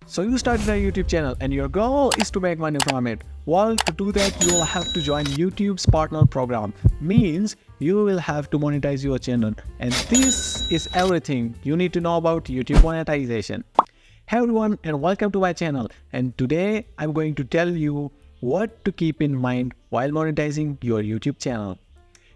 So you started a YouTube channel and your goal is to make money from it. Well, to do that, you will have to join YouTube's partner program. Means you will have to monetize your channel. And this is everything you need to know about YouTube monetization. Hey everyone, and welcome to my channel. And today I'm going to tell you what to keep in mind while monetizing your YouTube channel.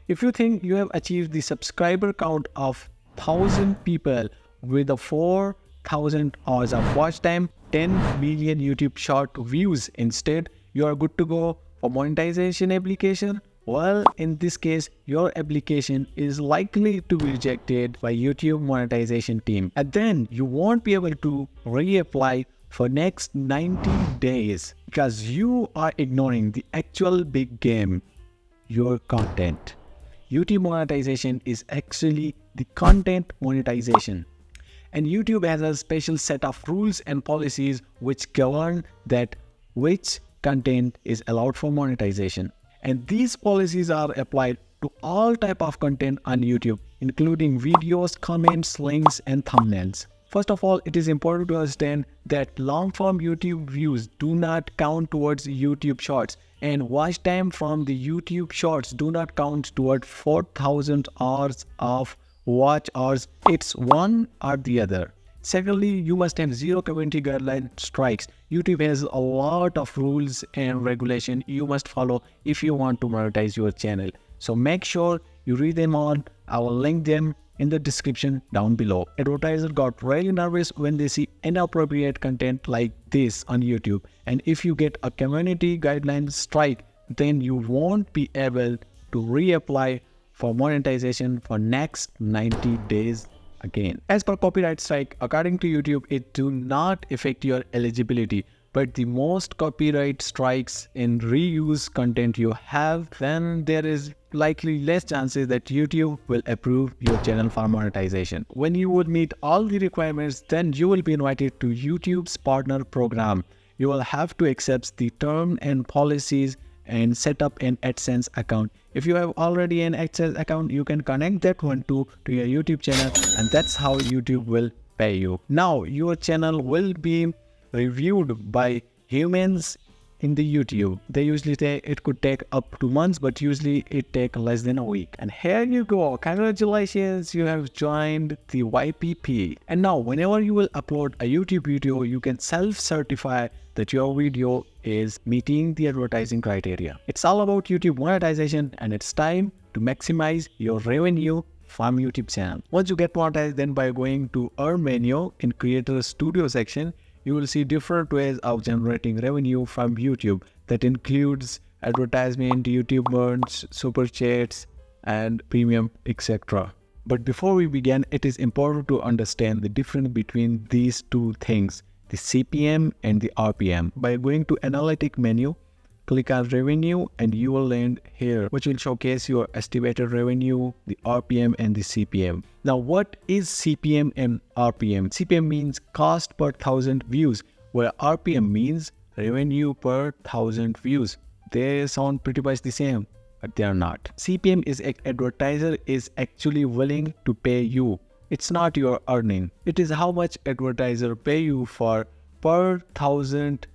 If you think you have achieved the subscriber count of 1,000 people with a 4,000 hours of watch time, 10 million YouTube short views instead, you are good to go for monetization application. Well, in this case, your application is likely to be rejected by YouTube monetization team, and then you won't be able to reapply for next 90 days because you are ignoring the actual big game, your content. YouTube monetization is actually the content monetization. And YouTube has a special set of rules and policies which govern that which content is allowed for monetization. And these policies are applied to all type of content on YouTube, including videos, comments, links, and thumbnails. First of all, it is important to understand that long-form YouTube views do not count towards YouTube Shorts, and watch time from the YouTube Shorts do not count toward 4,000 hours of watch hours. It's one or the other. Secondly, you must have zero community guideline strikes. YouTube has a lot of rules and regulation you must follow if you want to monetize your channel. So make sure you read them all. I will link them in the description down below. Advertisers got really nervous when they see inappropriate content like this on YouTube. And if you get a community guideline strike, then you won't be able to reapply for monetization for next 90 days again. As per copyright strike, according to YouTube, it do not affect your eligibility. But the most copyright strikes in reuse content you have, then there is likely less chances that YouTube will approve your channel for monetization. When you would meet all the requirements, then you will be invited to YouTube's partner program. You will have to accept the term and policies and set up an AdSense account. If you have already an AdSense account, you can connect that one to your YouTube channel, and that's how YouTube will pay you. Now, your channel will be reviewed by humans in the YouTube. They usually say it could take up to months, but usually it takes less than a week. And here you go. Congratulations, you have joined the YPP. And now whenever you will upload a YouTube video, you can self-certify that your video is meeting the advertising criteria. It's all about YouTube monetization, and it's time to maximize your revenue from YouTube channel. Once you get monetized, then by going to Earn menu in Creator Studio section, you will see different ways of generating revenue from YouTube. That includes advertisement, YouTube merch, super chats, and premium, etc. But before we begin, it is important to understand the difference between these two things, the CPM and the RPM. By going to Analytic menu, click on Revenue, and you will land here, which will showcase your estimated revenue, the RPM, and the CPM. Now, what is CPM and RPM? CPM means cost per 1,000 views, where RPM means revenue per 1,000 views. They sound pretty much the same, but they are not. CPM is advertiser is actually willing to pay you. It's not your earning. It is how much advertiser pay you for per 1,000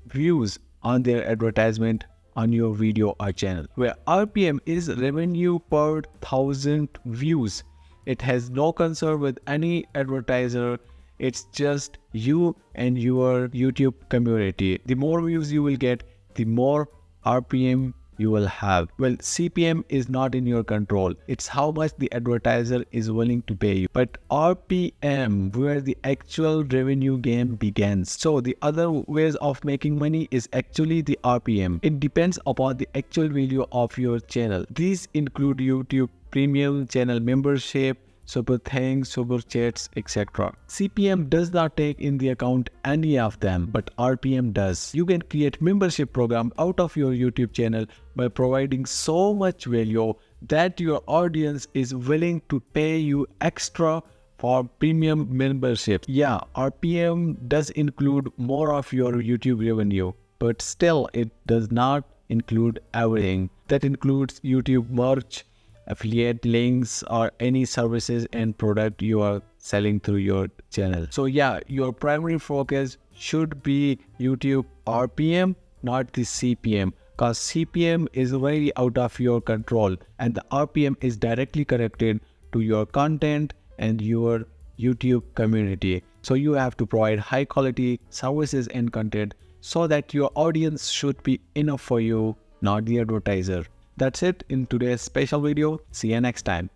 views on their advertisement on your video or channel, where RPM is revenue per 1,000 views. It has no concern with any advertiser. It's just you and your YouTube community. The more views you will get, the more RPM you will have. Well, CPM is not in your control. It's how much the advertiser is willing to pay you. But RPM, where the actual revenue game begins. So the other ways of making money is actually the RPM. It depends upon the actual value of your channel. These include YouTube Premium, channel membership, super thanks, super chats, etc. CPM does not take in the account any of them, but RPM does. You can create membership program out of your YouTube channel by providing so much value that your audience is willing to pay you extra for premium membership. Yeah, RPM does include more of your YouTube revenue, but still it does not include everything. That includes YouTube merch, affiliate links, or any services and product you are selling through your channel. So yeah, your primary focus should be YouTube RPM, not the CPM, because CPM is very out of your control and the RPM is directly connected to your content and your YouTube community. So you have to provide high quality services and content so that your audience should be enough for you, not the advertiser. That's it in today's special video. See you next time.